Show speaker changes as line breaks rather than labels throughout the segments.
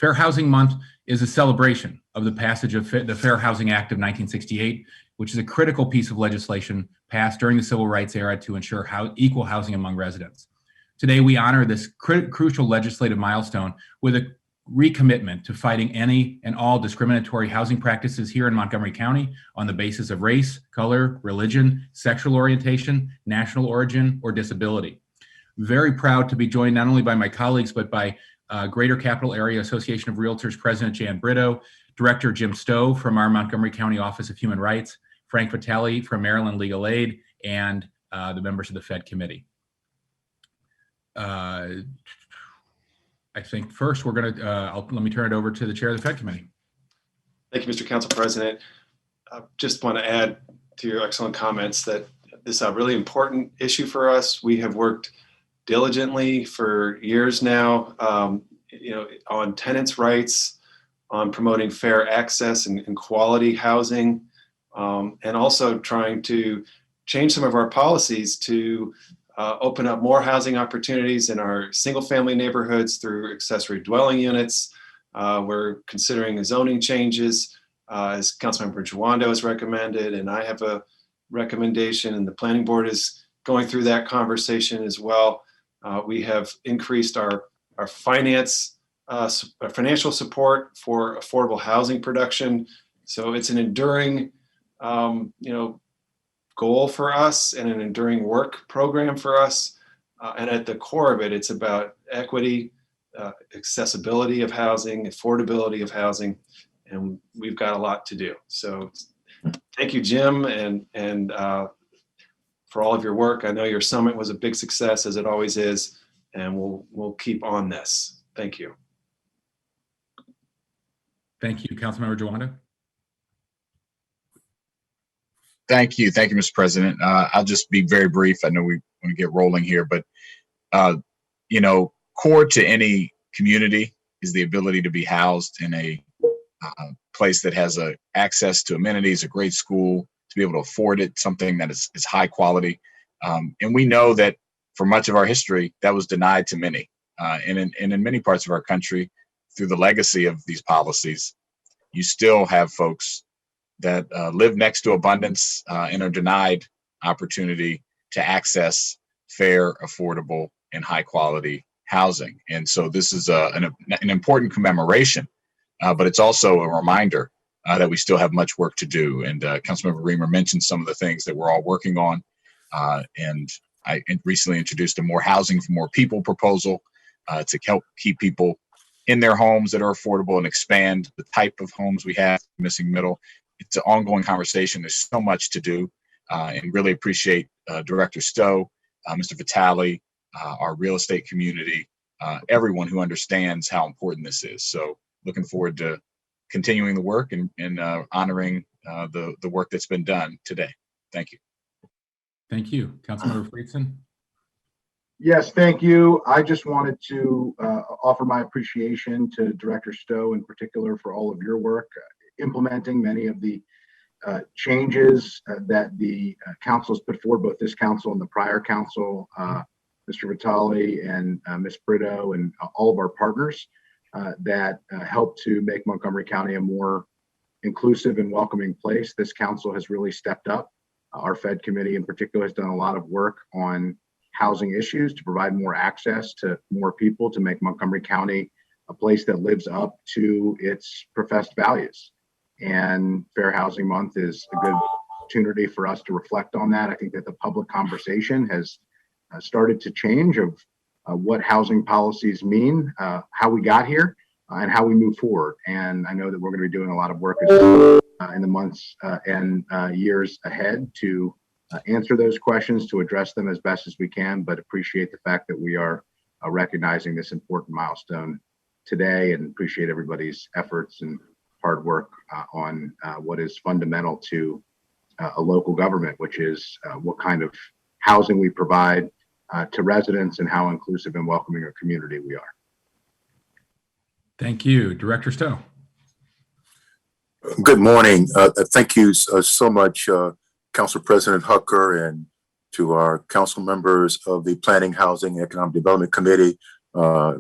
Fair Housing Month is a celebration of the passage of the Fair Housing Act of 1968, which is a critical piece of legislation passed during the civil rights era to ensure equal housing among residents. Today, we honor this crucial legislative milestone with a recommitment to fighting any and all discriminatory housing practices here in Montgomery County on the basis of race, color, religion, sexual orientation, national origin, or disability. Very proud to be joined not only by my colleagues, but by Greater Capital Area Association of Realtors President Jan Brito, Director Jim Stowe from our Montgomery County Office of Human Rights, Frank Vitale from Maryland Legal Aid, and the members of the PHED committee. I think first we're going to, let me turn it over to the chair of the PHED committee.
Thank you, Mr. Council President. I just want to add to your excellent comments that this is a really important issue for us. We have worked diligently for years now, on tenants' rights, on promoting fair access and quality housing, and also trying to change some of our policies to open up more housing opportunities in our single-family neighborhoods through accessory dwelling units. We're considering zoning changes, as Councilmember Jawando has recommended, and I have a recommendation, and the Planning Board is going through that conversation as well. We have increased our financial support for affordable housing production. So it's an enduring, goal for us and an enduring work program for us. And at the core of it, it's about equity, accessibility of housing, affordability of housing, and we've got a lot to do. So thank you, Jim, and for all of your work. I know your summit was a big success, as it always is, and we'll keep on this. Thank you.
Thank you, Councilmember Jawando.
Thank you, Mr. President. I'll just be very brief. I know we want to get rolling here, but core to any community is the ability to be housed in a place that has access to amenities, a great school, to be able to afford it, something that is high quality. And we know that for much of our history, that was denied to many. And in many parts of our country, through the legacy of these policies, you still have folks that live next to abundance and are denied opportunity to access fair, affordable, and high quality housing. And so this is an important commemoration, but it's also a reminder that we still have much work to do. And Councilmember Reamer mentioned some of the things that we're all working on. And I recently introduced a More Housing for More People proposal to help keep people in their homes that are affordable and expand the type of homes we have, missing middle. It's an ongoing conversation. There's so much to do, and really appreciate Director Stowe, Mr. Vitale, our real estate community, everyone who understands how important this is. So looking forward to continuing the work and honoring the work that's been done today. Thank you.
Thank you. Councilmember Friedson.
Yes, thank you. I just wanted to offer my appreciation to Director Stowe in particular for all of your work implementing many of the changes that the council has put forward, both this council and the prior council, Mr. Vitale and Ms. Brito and all of our partners that help to make Montgomery County a more inclusive and welcoming place. This council has really stepped up. Our PHED committee in particular has done a lot of work on housing issues to provide more access to more people, to make Montgomery County a place that lives up to its professed values. And Fair Housing Month is a good opportunity for us to reflect on that. I think that the public conversation has started to change of what housing policies mean, how we got here, and how we move forward. And I know that we're going to be doing a lot of work in the months and years ahead to answer those questions, to address them as best as we can, but appreciate the fact that we are recognizing this important milestone today, and appreciate everybody's efforts and hard work on what is fundamental to a local government, which is what kind of housing we provide to residents and how inclusive and welcoming a community we are.
Thank you. Director Stowe.
Good morning. Thank you so much, Council President Hucker, and to our council members of the Planning, Housing, and Economic Development Committee,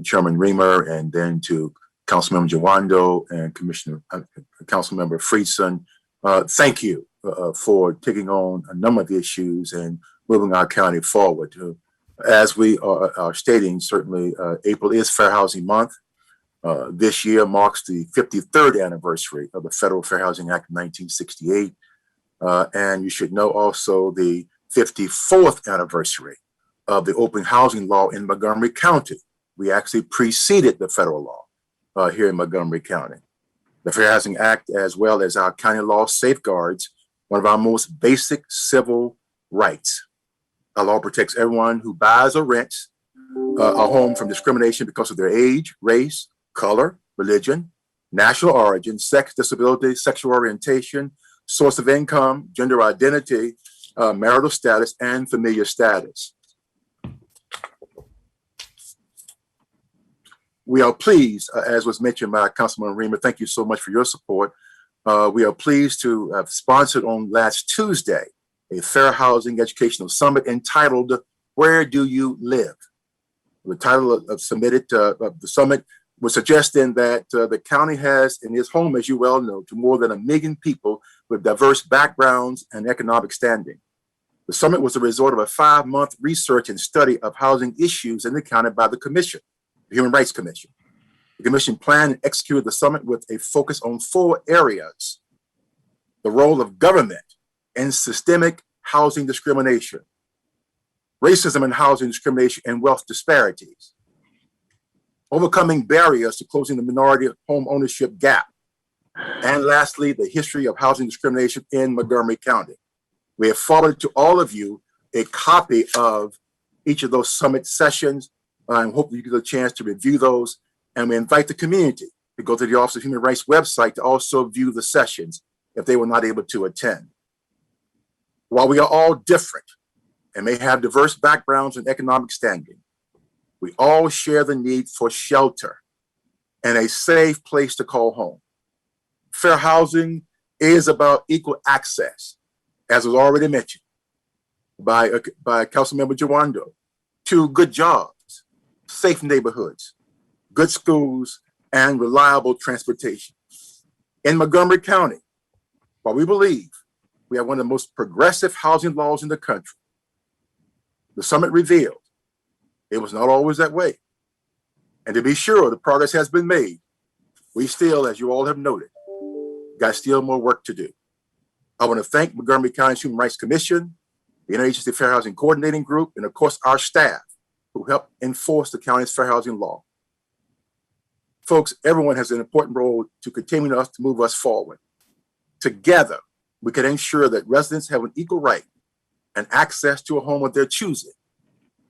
Chairman Reamer, and then to Councilmember Jawando and Councilmember Friedson. Thank you for taking on a number of issues and moving our county forward. As we are stating, certainly April is Fair Housing Month. This year marks the 53rd anniversary of the Federal Fair Housing Act of 1968. And you should know also the 54th anniversary of the open housing law in Montgomery County. We actually preceded the federal law here in Montgomery County. The Fair Housing Act, as well as our county law, safeguards one of our most basic civil rights. Our law protects everyone who buys or rents a home from discrimination because of their age, race, color, religion, national origin, sex, disability, sexual orientation, source of income, gender identity, marital status, and familiar status. We are pleased, as was mentioned by Councilman Reamer, thank you so much for your support. We are pleased to have sponsored on last Tuesday a Fair Housing Educational Summit entitled, Where Do You Live? The title of the summit was suggesting that the county has in its home, as you well know, to more than 1 million people with diverse backgrounds and economic standing. The summit was the result of a 5-month research and study of housing issues in the county by the Commission, the Human Rights Commission. The Commission planned and executed the summit with a focus on 4 areas: the role of government in systemic housing discrimination, racism in housing discrimination and wealth disparities, overcoming barriers to closing the minority home ownership gap, and lastly, the history of housing discrimination in Montgomery County. We have forwarded to all of you a copy of each of those summit sessions. I hope you get a chance to review those, and we invite the community to go to the Office of Human Rights website to also view the sessions if they were not able to attend. While we are all different and may have diverse backgrounds and economic standing, we all share the need for shelter and a safe place to call home. Fair housing is about equal access, as was already mentioned by Councilmember Jawando, to good jobs, safe neighborhoods, good schools, and reliable transportation. In Montgomery County, while we believe we have one of the most progressive housing laws in the country, the summit revealed it was not always that way. And to be sure, the progress has been made. We still, as you all have noted, got still more work to do. I want to thank Montgomery County Human Rights Commission, the Interagency Fair Housing Coordinating Group, and of course, our staff who help enforce the county's fair housing law. Folks, everyone has an important role to continue to move us forward. Together, we can ensure that residents have an equal right and access to a home of their choosing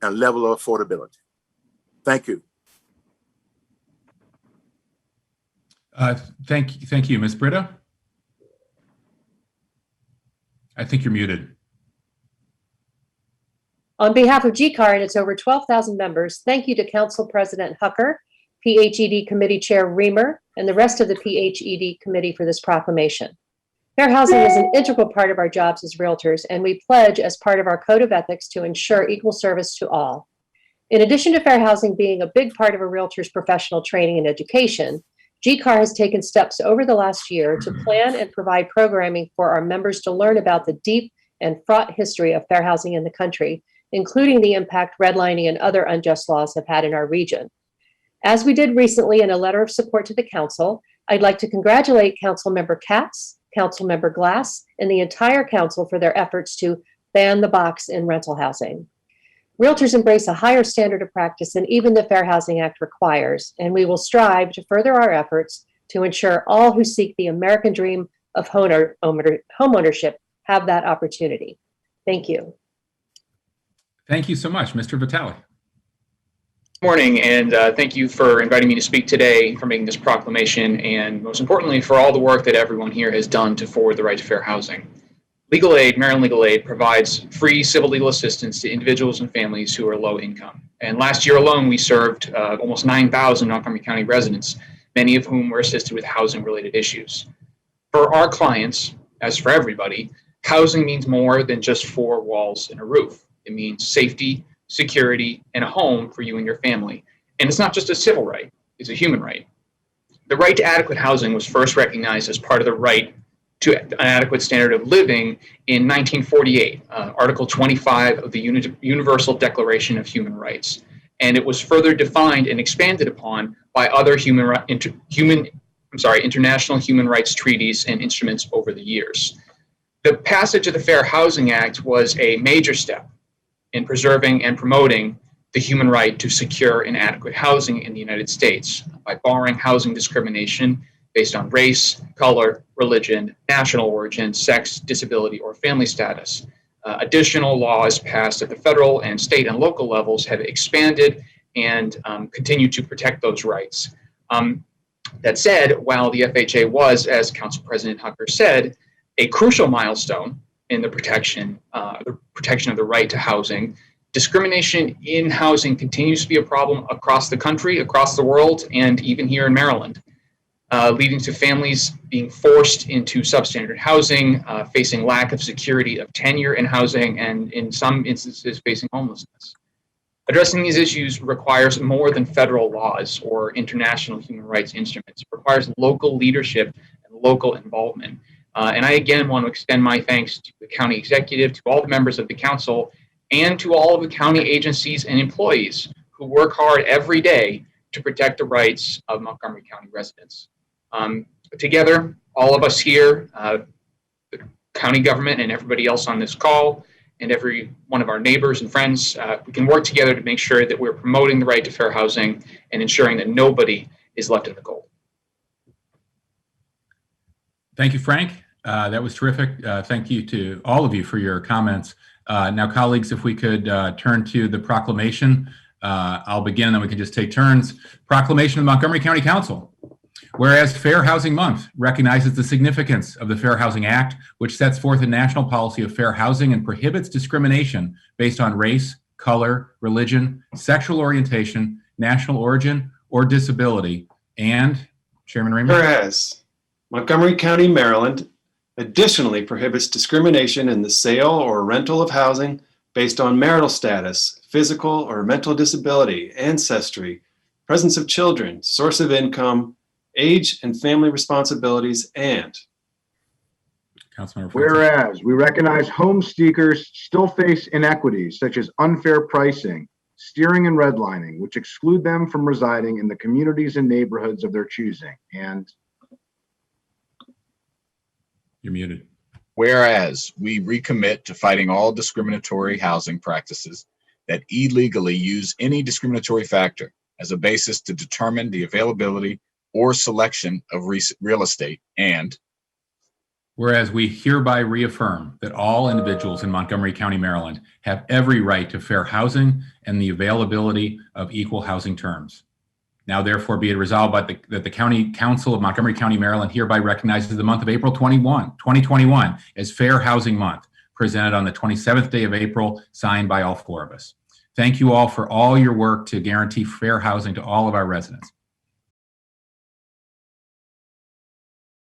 and level of affordability. Thank you.
Thank you, Ms. Britta. I think you're muted.
On behalf of GCAR and its over 12,000 members, thank you to Council President Hucker, PHED Committee Chair Reamer, and the rest of the PHED Committee for this proclamation. Fair housing is an integral part of our jobs as realtors, and we pledge as part of our code of ethics to ensure equal service to all. In addition to fair housing being a big part of a realtor's professional training and education, GCAR has taken steps over the last year to plan and provide programming for our members to learn about the deep and fraught history of fair housing in the country, including the impact redlining and other unjust laws have had in our region. As we did recently in a letter of support to the council, I'd like to congratulate Councilmember Katz, Councilmember Glass, and the entire council for their efforts to ban the box in rental housing. Realtors embrace a higher standard of practice than even the Fair Housing Act requires, and we will strive to further our efforts to ensure all who seek the American dream of homeownership have that opportunity. Thank you.
Thank you so much, Mr. Vitale.
Morning, and thank you for inviting me to speak today, for making this proclamation, and most importantly, for all the work that everyone here has done to forward the right to fair housing. Legal Aid, Maryland Legal Aid, provides free civil legal assistance to individuals and families who are low income. And last year alone, we served almost 9,000 Montgomery County residents, many of whom were assisted with housing-related issues. For our clients, as for everybody, housing means more than just 4 walls and a roof. It means safety, security, and a home for you and your family. And it's not just a civil right, it's a human right. The right to adequate housing was first recognized as part of the right to an adequate standard of living in 1948, Article 25 of the Universal Declaration of Human Rights. And it was further defined and expanded upon by other international human rights treaties and instruments over the years. The passage of the Fair Housing Act was a major step in preserving and promoting the human right to secure and adequate housing in the United States by barring housing discrimination based on race, color, religion, national origin, sex, disability, or family status. Additional laws passed at the federal and state and local levels have expanded and continue to protect those rights. That said, while the FHA was, as Council President Hucker said, a crucial milestone in the protection of the right to housing, discrimination in housing continues to be a problem across the country, across the world, and even here in Maryland, leading to families being forced into substandard housing, facing lack of security of tenure in housing, and in some instances facing homelessness. Addressing these issues requires more than federal laws or international human rights instruments. It requires local leadership and local involvement. And I again want to extend my thanks to the county executive, to all the members of the council, and to all of the county agencies and employees who work hard every day to protect the rights of Montgomery County residents. Together, all of us here, the county government and everybody else on this call, and every one of our neighbors and friends, we can work together to make sure that we're promoting the right to fair housing and ensuring that nobody is left in the cold.
Thank you, Frank. That was terrific. Thank you to all of you for your comments. Now, colleagues, if we could turn to the proclamation. I'll begin, and then we can just take turns. Proclamation of the Montgomery County Council. Whereas Fair Housing Month recognizes the significance of the Fair Housing Act, which sets forth a national policy of fair housing and prohibits discrimination based on race, color, religion, sexual orientation, national origin, or disability. And, Chairman Reamer?
Whereas Montgomery County, Maryland additionally prohibits discrimination in the sale or rental of housing based on marital status, physical or mental disability, ancestry, presence of children, source of income, age and family responsibilities, and
Councilmember Francis.
Whereas we recognize home seekers still face inequities such as unfair pricing, steering and redlining, which exclude them from residing in the communities and neighborhoods of their choosing. And
You're muted.
Whereas we recommit to fighting all discriminatory housing practices that illegally use any discriminatory factor as a basis to determine the availability or selection of real estate. And
Whereas we hereby reaffirm that all individuals in Montgomery County, Maryland have every right to fair housing and the availability of equal housing terms. Now, therefore, be it resolved that the County Council of Montgomery County, Maryland hereby recognizes the month of April 2021 as Fair Housing Month, presented on the 27th day of April, signed by all four of us. Thank you all for all your work to guarantee fair housing to all of our residents.